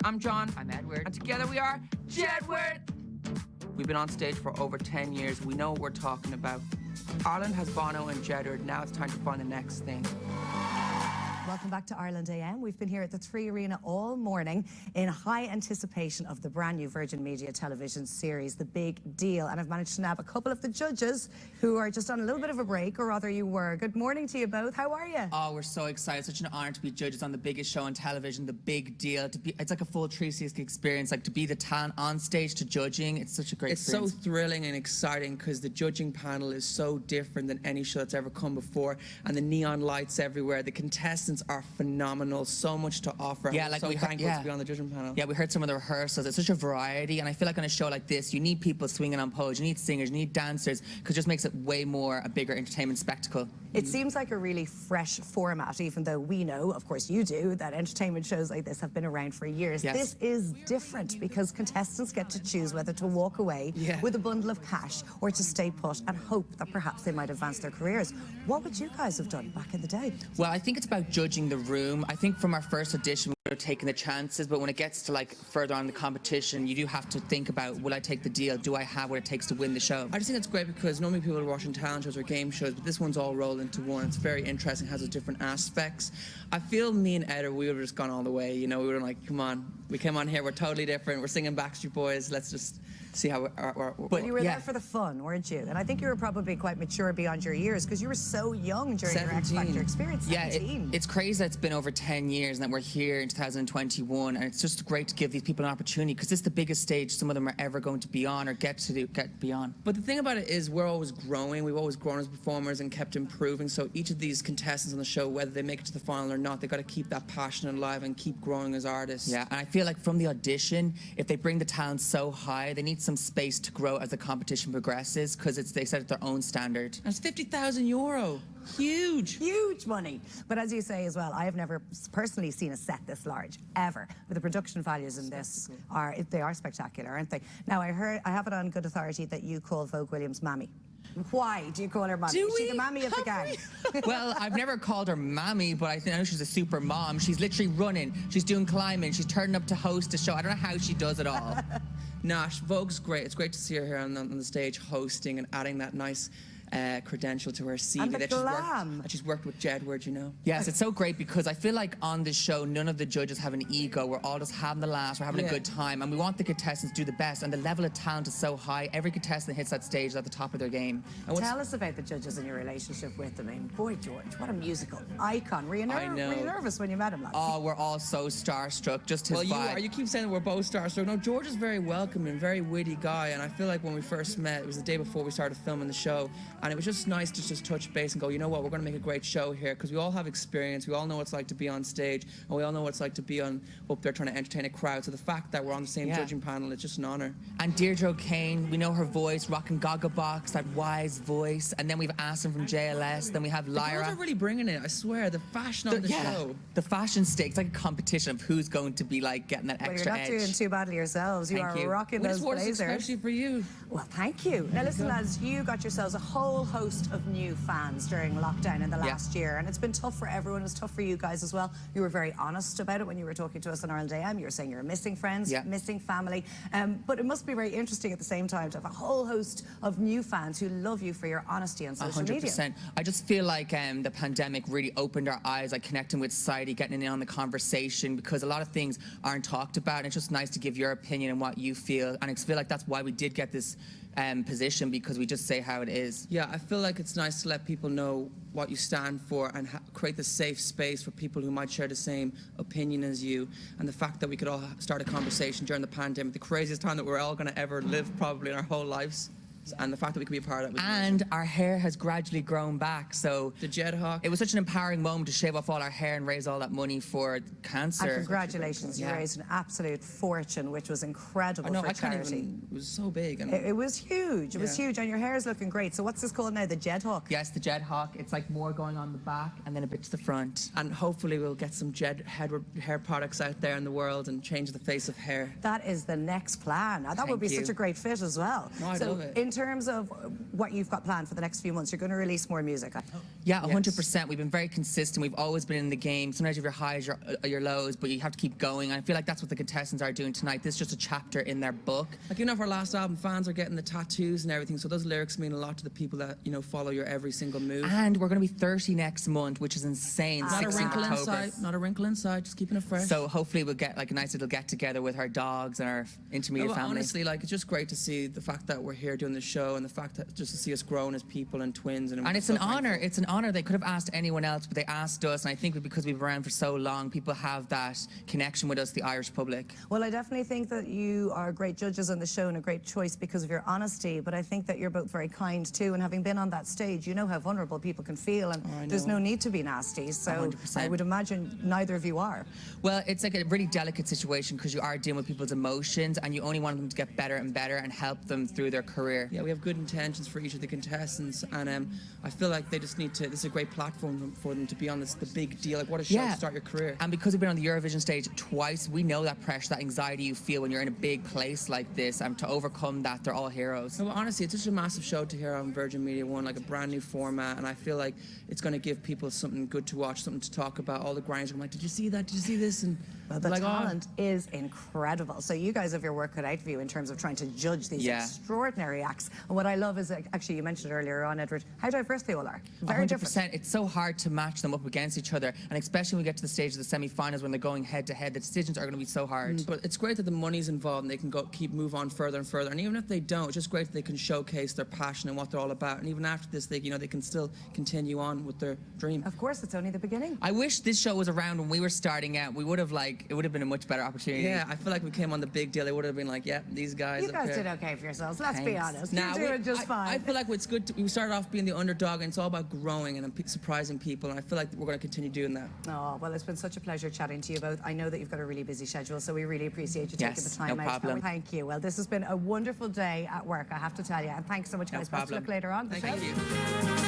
I'm John. I'm Edward. And together we are Jedward. We've been on stage for over 10 years. We know what we're talking about. Ireland has Bono and Jedward. Now it's time to find the next thing. Welcome back to Ireland AM. We've been here at the 3 Arena all morning in high anticipation of the brand new Virgin Media television series, The Big Deal. And I've managed to nab a couple of the judges who are just on a little bit of a break, or rather you were. Good morning to you both. How are you? Oh, we're so excited. Such an honor to be judges on the biggest show on television, The Big Deal. It's like a full 360 experience. Like to be the talent on stage to judging, it's such a great experience. It's so thrilling and exciting because the judging panel is so different than any show that's ever come before. And the neon lights everywhere. The contestants are phenomenal, so much to offer. Yeah, like so we heard, thankful to be on the judging panel. Yeah, we heard some of the rehearsals. It's such a variety, and I feel like on a show like this, you need people swinging on poles, you need singers, you need dancers, because it just makes it way more a bigger entertainment spectacle. It seems like a really fresh format, even though we know, of course you do, that entertainment shows like this have been around for years. Yes. This is different because contestants get to choose whether to walk away with a bundle of cash or to stay put and hope that perhaps they might advance their careers. What would you guys have done back in the day? Well, I think it's about judging the room. I think from our first audition, we were taking the chances, but when it gets to like further on in the competition, you do have to think about, will I take the deal? Do I have what it takes to win the show? I just think it's great because normally people are watching talent shows or game shows, but this one's all rolled into one. It's very interesting, has its different aspects. I feel me and Ed, we would have just gone all the way. You know, we were like, come on, we came on here, we're totally different. We're singing Backstreet Boys. Let's just see how But you were there for the fun, weren't you? And I think you were probably quite mature beyond your years because you were so young during your X Factor experience. Yeah, it's crazy that it's been over 10 years and that we're here in 2021, and it's just great to give these people an opportunity because it's the biggest stage some of them are ever going to be on or get beyond. But the thing about it is we're always growing. We've always grown as performers and kept improving. So each of these contestants on the show, whether they make it to the final or not, they've got to keep that passion alive and keep growing as artists. Yeah, and I feel like from the audition, if they bring the talent so high, they need some space to grow as the competition progresses because they set at their own standard. That's €50,000. Huge. Huge money. But as you say as well, I have never personally seen a set this large, ever. But the production values in this are spectacular, aren't they? Now, I have it on good authority that you call Vogue Williams Mammy. Why do you call her Mammy? Is she the Mammy of the gang? Well, I've never called her Mammy, but I know she's a super mom. She's literally running. She's doing climbing. She's turning up to host a show. I don't know how she does it all. Nash, Vogue's great. It's great to see her here on the stage hosting and adding that nice credential to her CV that she's worked with Jedward, you know. Yes, it's so great because I feel like on this show, none of the judges have an ego. We're all just having the laughs, we're having a good time, and we want the contestants to do the best, and the level of talent is so high. Every contestant hits that stage at the top of their game. Tell us about the judges and your relationship with them. I mean, boy, George, what a musical icon. Were you nervous when you met him last? Oh, we're all so starstruck, just his vibe. You keep saying that we're both starstruck. No, George is very welcoming, very witty guy, and I feel like when we first met, it was the day before we started filming the show, and it was just nice to just touch base and go, you know what, we're going to make a great show here because we all have experience, we all know what it's like to be on stage, and we all know what it's like to be up there trying to entertain a crowd. So the fact that we're on the same judging panel, it's just an honor. And Deirdre O'Kane, we know her voice, rocking Gaga Box, that wise voice, and then we've Aston from JLS, then we have Lyra. The girls are really bringing it, I swear. The fashion on the show. The fashion stakes, like a competition of who's going to be like getting that extra edge. You're not doing too badly yourselves. You are rocking those blazers. Especially for you. Well, thank you. Now listen, lads, you got yourselves a whole host of new fans during lockdown in the last year, and it's been tough for everyone. It was tough for you guys as well. You were very honest about it when you were talking to us on Ireland AM. You were saying you were missing friends, missing family, but it must be very interesting at the same time to have a whole host of new fans who love you for your honesty on social media. 100%. I just feel like the pandemic really opened our eyes, like connecting with society, getting in on the conversation, because a lot of things aren't talked about, and it's just nice to give your opinion and what you feel, and I feel like that's why we did get this position, because we just say how it is. Yeah, I feel like it's nice to let people know what you stand for and create the safe space for people who might share the same opinion as you. And the fact that we could all start a conversation during the pandemic, the craziest time that we're all going to ever live probably in our whole lives. And the fact that we could be a part of it. And our hair has gradually grown back, so the Jed Hawk. It was such an empowering moment to shave off all our hair and raise all that money for cancer. And congratulations, you raised an absolute fortune, which was incredible for charity. It was so big. And it was huge. It was huge, and your hair is looking great. So what's this called now? The Jed Hawk? Yes, the Jed Hawk. It's like more going on the back and then a bit to the front. And hopefully we'll get some Jedward hair products out there in the world and change the face of hair. That is the next plan. Now, that would be such a great fit as well. No, I love it. In terms of what you've got planned for the next few months, you're going to release more music. Yeah, 100%. We've been very consistent. We've always been in the game. Sometimes you have your highs, your lows, but you have to keep going. And I feel like that's what the contestants are doing tonight. This is just a chapter in their book. Like, you know, for our last album, fans are getting the tattoos and everything, so those lyrics mean a lot to the people that, you know, follow your every single move. And we're going to be 30 next month, which is insane. Not a 16th wrinkle October. inside, not a wrinkle inside, just keeping it fresh. So hopefully we'll get like a nice little get together with our dogs and our intermediate No, but family. honestly, like, it's just great to see the fact that we're here doing the show and the fact that just to see us growing as people and twins. And it's an honor. It's an honor. They could have asked anyone else, but they asked us. And I think because we've been around for so long, people have that connection with us, the Irish public. Well, I definitely think that you are great judges on the show and a great choice because of your honesty, but I think that you're both very kind too, and having been on that stage, you know how vulnerable people can feel, and there's no need to be nasty, so 100%. I would imagine neither of you are. Well, it's like a really delicate situation because you are dealing with people's emotions and you only want them to get better and better and help them through their career. Yeah, we have good intentions for each of the contestants, and I feel like they just need to, this is a great platform for them to be on this, the big deal, like what a show to start your career. And because we've been on the Eurovision stage twice, we know that pressure, that anxiety you feel when you're in a big place like this, and to overcome that, they're all heroes. No, but honestly, it's such a massive show to hear on Virgin Media One, like a brand new format, and I feel like it's going to give people something good to watch, something to talk about. All the grinds are like, did you see that? Did you see this? And well, the like, talent is incredible. So you guys have your work cut out for you in terms of trying to judge these extraordinary acts. And what I love is, actually, you mentioned it earlier on, Edward, how diverse they all are. Very 100%. different. It's so hard to match them up against each other, and especially when we get to the stage of the semi-finals when they're going head to head, the decisions are going to be so hard. But it's great that the money's involved and they can move on further and further. And even if they don't, it's just great that they can showcase their passion and what they're all about. And even after this, they can still continue on with their dream. Of course, it's only the beginning. I wish this show was around when we were starting out. We would have it would have been a much better opportunity. Yeah, I feel like we came on the big deal. It would have been like, yeah, these guys. You guys did okay for yourselves. Let's be honest. You're doing just fine. I feel like it's good. We started off being the underdog, and it's all about growing and surprising people. And I feel like we're going to continue doing that. Oh, well, it's been such a pleasure chatting to you both. I know that you've got a really busy schedule, so we really appreciate you taking the time out. Problem. Thank you. Well, this has been a wonderful day at work, I have to tell you. And thanks so much, guys. Best of luck later on. Thank you.